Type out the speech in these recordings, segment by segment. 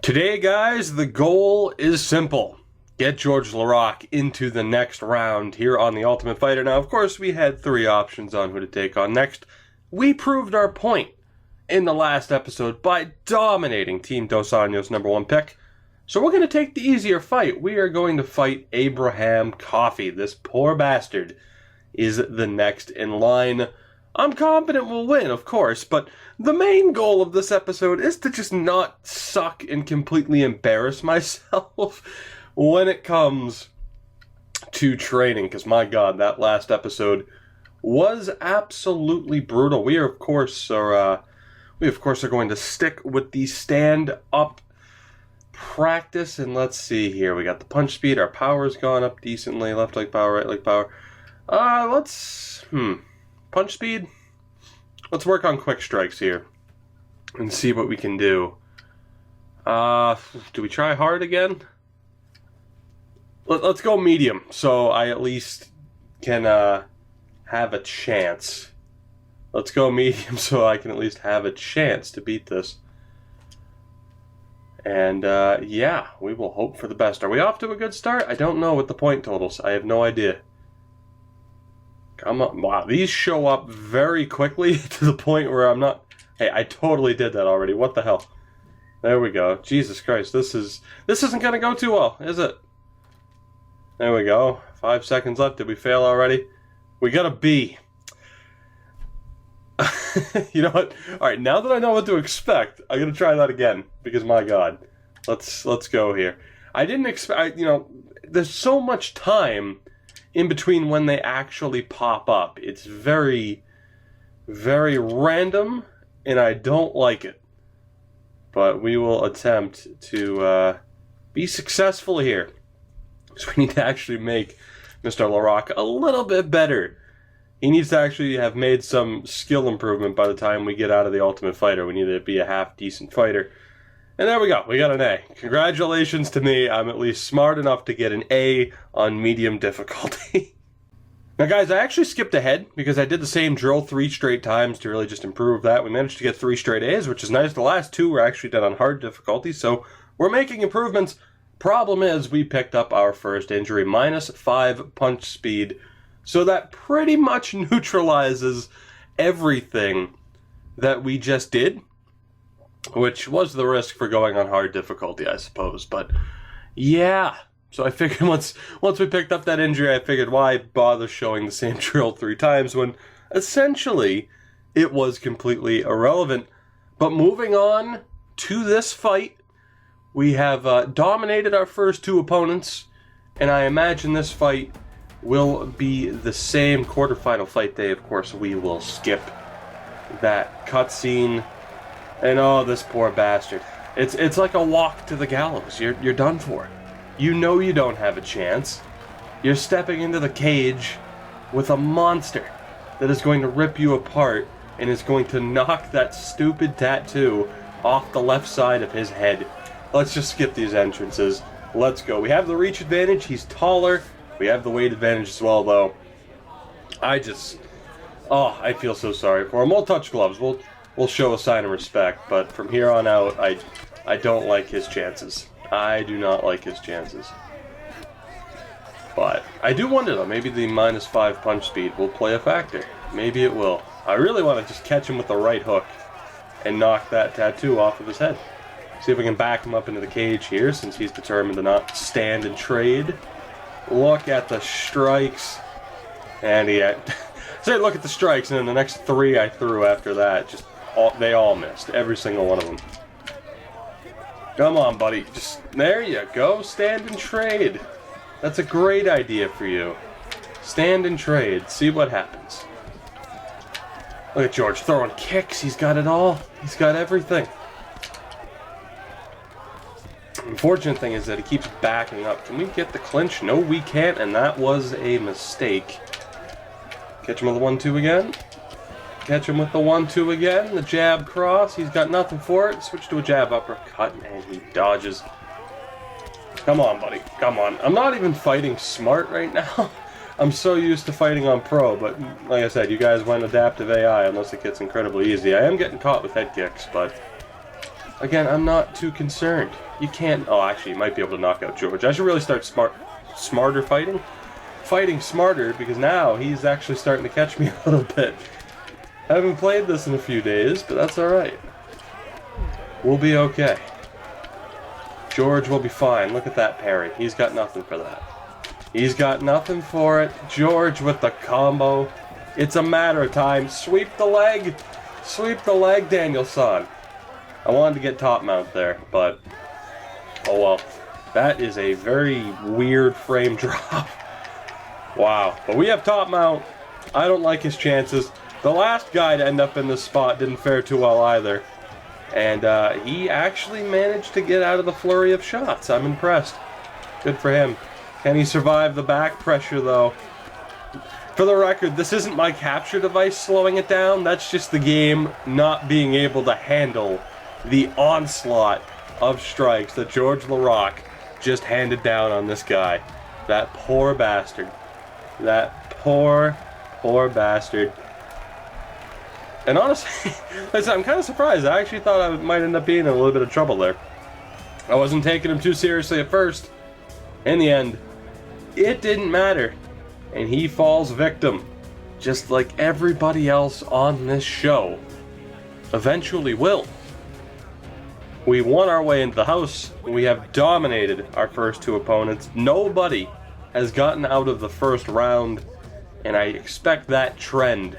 Today, guys, the goal is simple. Get George Laraque into the next round here on The Ultimate Fighter. Now, of course, we had three options on who to take on next. We proved our point in the last episode by dominating Team Dos Anjo's #1 pick. So we're going to take the easier fight. We are going to fight Abraham Coffey. This poor bastard is the next in line. I'm confident we'll win, of course, but the main goal of this episode is to just not suck and completely embarrass myself when it comes to training, because my god, that last episode was absolutely brutal. We of course are going to stick with the stand-up practice, and let's see here. We got the punch speed, our power's gone up decently, left leg power, right leg power. Punch speed. Let's work on quick strikes here and see what we can do. Do we try hard again? Let's go medium, so I at least can have a chance. Let's go medium so I can at least have a chance to beat this. And yeah, we will hope for the best. Are we off to a good start? I don't know with the point totals. I have no idea. Come on. Wow, these show up very quickly to the point where I'm not... Hey, I totally did that already. What the hell? There we go. Jesus Christ, this isn't going to go too well, is it? There we go. 5 seconds left. Did we fail already? We got a B. You know what? Alright, now that I know what to expect, I'm going to try that again. Because, my god. Let's go here. I didn't expect... there's so much time in between when they actually pop up. It's very, very random, and I don't like it. But we will attempt to be successful here. So we need to actually make Mr. Laraque a little bit better. He needs to actually have made some skill improvement by the time we get out of The Ultimate Fighter. We need to be a half-decent fighter. And there we go. We got an A. Congratulations to me. I'm at least smart enough to get an A on medium difficulty. Now, guys, I actually skipped ahead because I did the same drill 3 straight times to really just improve that. We managed to get 3 straight A's, which is nice. The last 2 were actually done on hard difficulty, so we're making improvements. Problem is, we picked up our first injury, -5 punch speed, so that pretty much neutralizes everything that we just did, which was the risk for going on hard difficulty, I suppose. But yeah, so I figured once we picked up that injury, I figured why bother showing the same drill 3 times when essentially it was completely irrelevant. But moving on to this fight, we have dominated our first 2 opponents, and I imagine this fight will be the same quarterfinal fight day. Of course, we will skip that cutscene. And oh, this poor bastard. It's like a walk to the gallows. You're done for. You know you don't have a chance. You're stepping into the cage with a monster that is going to rip you apart and is going to knock that stupid tattoo off the left side of his head. Let's just skip these entrances. Let's go. We have the reach advantage. He's taller. We have the weight advantage as well, though. I feel so sorry for him. We'll touch gloves. We'll show a sign of respect, but from here on out, I don't like his chances. I do not like his chances. But I do wonder, though, maybe the -5 punch speed will play a factor. Maybe it will. I really want to just catch him with the right hook and knock that tattoo off of his head. See if we can back him up into the cage here, since he's determined to not stand and trade. Look at the strikes. And he had... Say, look at the strikes, and then the next 3 I threw after that, they all missed. Every single one of them. Come on, buddy. There you go. Stand and trade. That's a great idea for you. Stand and trade. See what happens. Look at George throwing kicks. He's got it all. He's got everything. Unfortunate thing is that he keeps backing up. Can we get the clinch? No, we can't, and that was a mistake. Catch him with the 1-2 again. Catch him with the 1-2 again. The jab cross. He's got nothing for it. Switch to a jab uppercut, and he dodges. Come on, buddy. Come on. I'm not even fighting smart right now. I'm so used to fighting on pro, but like I said, you guys went adaptive AI unless it gets incredibly easy. I am getting caught with head kicks, but Again, I'm not too concerned. You can't... Oh, actually, you might be able to knock out George. I should really start smarter fighting. Fighting smarter, because now he's actually starting to catch me a little bit. I haven't played this in a few days, but that's alright. We'll be okay. George will be fine. Look at that parry. He's got nothing for that. He's got nothing for it. George with the combo. It's a matter of time. Sweep the leg. Sweep the leg, Danielson. I wanted to get top mount there, but oh well. That is a very weird frame drop. Wow. But we have top mount. I don't like his chances. The last guy to end up in this spot didn't fare too well either. And he actually managed to get out of the flurry of shots. I'm impressed. Good for him. Can he survive the back pressure, though? For the record, this isn't my capture device slowing it down. That's just the game not being able to handle the onslaught of strikes that George Laraque just handed down on this guy. That poor bastard. That poor bastard. And honestly, I'm kind of surprised. I actually thought I might end up being in a little bit of trouble there. I wasn't taking him too seriously at first. In the end, it didn't matter. And he falls victim, just like everybody else on this show eventually will. We won our way into the house. We have dominated our first two opponents. Nobody has gotten out of the first round, and I expect that trend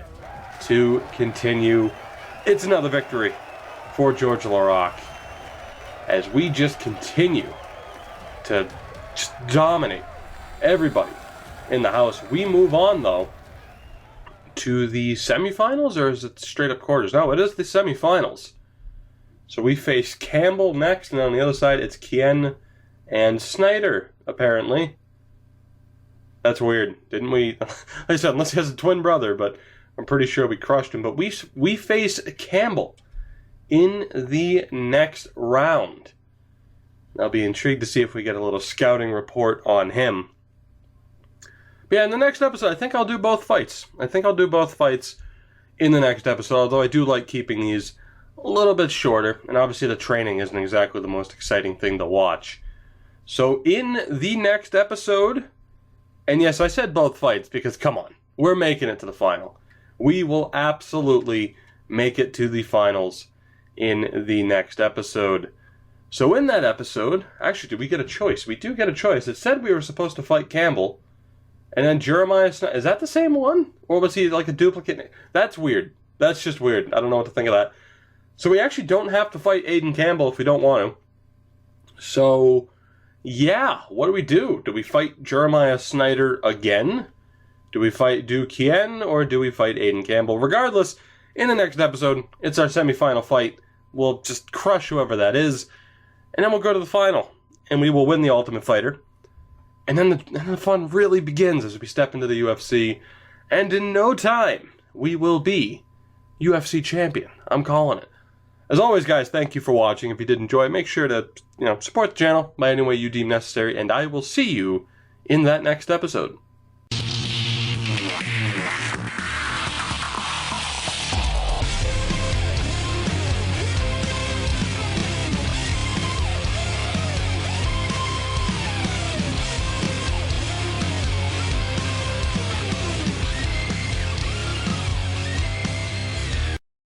to continue. It's another victory for George Laraque as we just continue to just dominate everybody in the house. We move on, though, to the semifinals, or is it straight up quarters? No, it is the semifinals. So we face Campbell next, and on the other side, it's Kien and Snyder, apparently. That's weird. Didn't we? Like I said, unless he has a twin brother, but I'm pretty sure we crushed him. But we face Campbell in the next round. I'll be intrigued to see if we get a little scouting report on him. But yeah, in the next episode, I think I'll do both fights. I think I'll do both fights in the next episode, although I do like keeping these a little bit shorter, and obviously the training isn't exactly the most exciting thing to watch. So in the next episode, and yes, I said both fights because, come on, we're making it to the final. We will absolutely make it to the finals in the next episode. So in that episode, actually, did we get a choice? We do get a choice. It said we were supposed to fight Campbell, and then Jeremiah Snyder. Is that the same one? Or was he like a duplicate? That's weird. That's just weird. I don't know what to think of that. So we actually don't have to fight Aiden Campbell if we don't want to. So, yeah, what do we do? Do we fight Jeremiah Snyder again? Do we fight Kien, or do we fight Aiden Campbell? Regardless, in the next episode, it's our semifinal fight. We'll just crush whoever that is, and then we'll go to the final, and we will win the Ultimate Fighter. And then the fun really begins as we step into the UFC, and in no time, we will be UFC champion. I'm calling it. As always, guys, thank you for watching. If you did enjoy, make sure to support the channel by any way you deem necessary, and I will see you in that next episode.